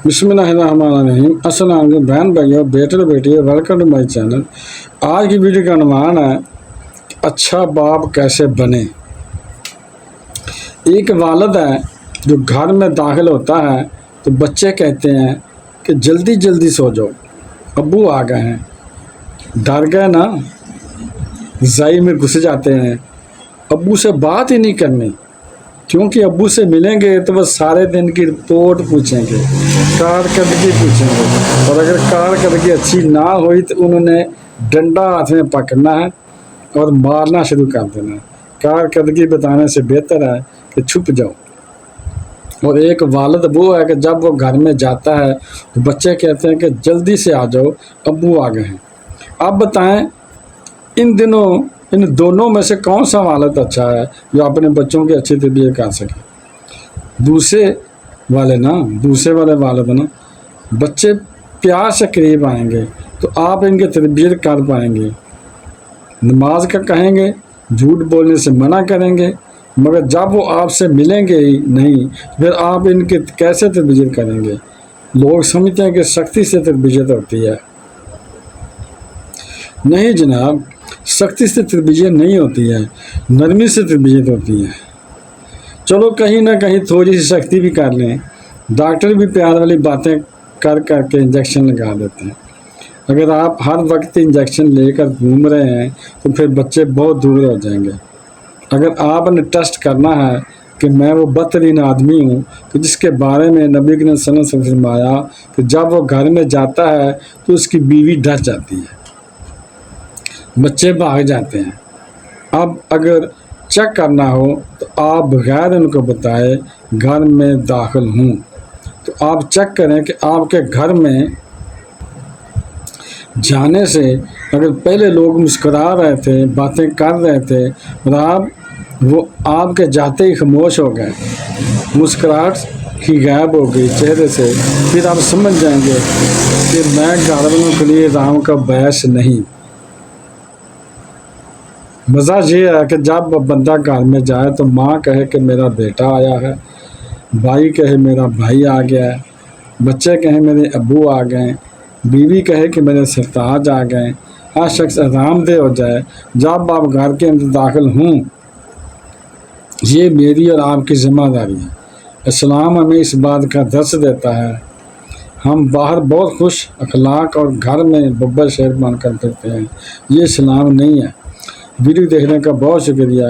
बिस्मिल्लाहिर्रहमानिर्रहीम। अस्सलाम वालेकुम बहन भाइयों, बेटे और बेटियों, वेलकम टू माय चैनल। आज की वीडियो का अनुमान है अच्छा बाप कैसे बने। एक वालिद है जो घर में दाखिल होता है तो बच्चे कहते हैं कि जल्दी जल्दी सो जाओ, अब्बू आ गए हैं। डर गए ना, रज़ाई में घुस जाते हैं। अब्बू से बात ही नहीं करनी, क्योंकि अब्बू से मिलेंगे तो वह सारे दिन की रिपोर्ट पूछेंगे, कारकर्दगी पूछेंगे, और अगर कारकर्दगी अच्छी ना हुई तो उन्होंने डंडा हाथ में पकड़ना है और मारना शुरू कर देना है। कारकर्दगी बताने से बेहतर है कि छुप जाओ। और एक वालिद वो है कि जब वो घर में जाता है तो बच्चे कहते हैं कि जल्दी से आ जाओ, अब्बू आ गए हैं। आप बताएं, इन दिनों इन दोनों में से कौन सा वालिद अच्छा है जो अपने बच्चों की अच्छी तरबियत कर सके? दूसरे वाले वालिद ना। बच्चे प्यार से करीब आएंगे तो आप इनकी तरबियत कर पाएंगे। नमाज का कहेंगे, झूठ बोलने से मना करेंगे, मगर जब वो आपसे मिलेंगे ही नहीं फिर आप इनकी कैसे तरबियत करेंगे? लोग समझते हैं कि सख्ती से तरबियत होती है। नहीं जनाब, सख्ती से तरबियत नहीं होती है, नरमी से तरबियत होती है। चलो कहीं ना कहीं थोड़ी सी सख्ती भी कर लें। डॉक्टर भी प्यार वाली बातें कर कर के इंजेक्शन लगा देते हैं। अगर आप हर वक्त इंजेक्शन लेकर घूम रहे हैं तो फिर बच्चे बहुत दूर हो जाएंगे। अगर आपने टेस्ट करना है कि मैं वो बदतरीन आदमी हूँ कि जिसके बारे में नबी ने सल्लल्लाहु अलैहि वसल्लम फरमाया कि जब वो घर में जाता है तो उसकी बीवी डर जाती है, बच्चे भाग जाते हैं। अब अगर चेक करना हो तो आप बगैर उनको बताए घर में दाखिल हूँ तो आप चेक करें कि आपके घर में जाने से अगर पहले लोग मुस्कुरा रहे थे, बातें कर रहे थे और वो आपके जाते ही खामोश हो गए, मुस्कुराहट ही गायब हो गई चेहरे से, फिर आप समझ जाएंगे कि मैं घर वालों के लिए राम का बैस नहीं। मज़ा ये है कि जब बंदा घर में जाए तो माँ कहे कि मेरा बेटा आया है, भाई कहे मेरा भाई आ गया है, बच्चे कहे मेरे अब्बू आ गए, बीवी कहे कि मेरे सरताज आ गए। हर शख्स आरामदेह हो जाए जब आप घर के अंदर दाखिल हूँ। ये मेरी और आपकी ज़िम्मेदारी है। इस्लाम हमें इस बात का दर्स देता है। हम बाहर बहुत खुश अखलाक और घर में बब्बर शेर बनकर फिरते हैं, ये इस्लाम नहीं है। वीडियो देखने का बहुत शुक्रिया।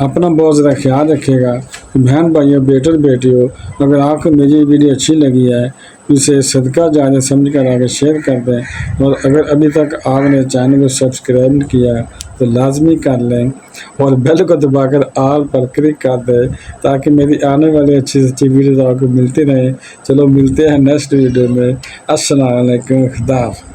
अपना बहुत ज़्यादा ख्याल रखिएगा। बहन भाइयों, बेटे और बेटियों, अगर आपको मेरी वीडियो अच्छी लगी है तो इसे सदका जारिया समझ कर आगे शेयर कर दें। और अगर अभी तक आपने चैनल को सब्सक्राइब नहीं किया तो लाजमी कर लें और बेल को दबाकर ऑल पर क्लिक कर दें ताकि मेरी आने वाली अच्छी से अच्छी वीडियो आपको मिलती रहे। चलो मिलते हैं नेक्स्ट वीडियो में। अस्सलाम वालेकुम, खुदा हाफ़िज़।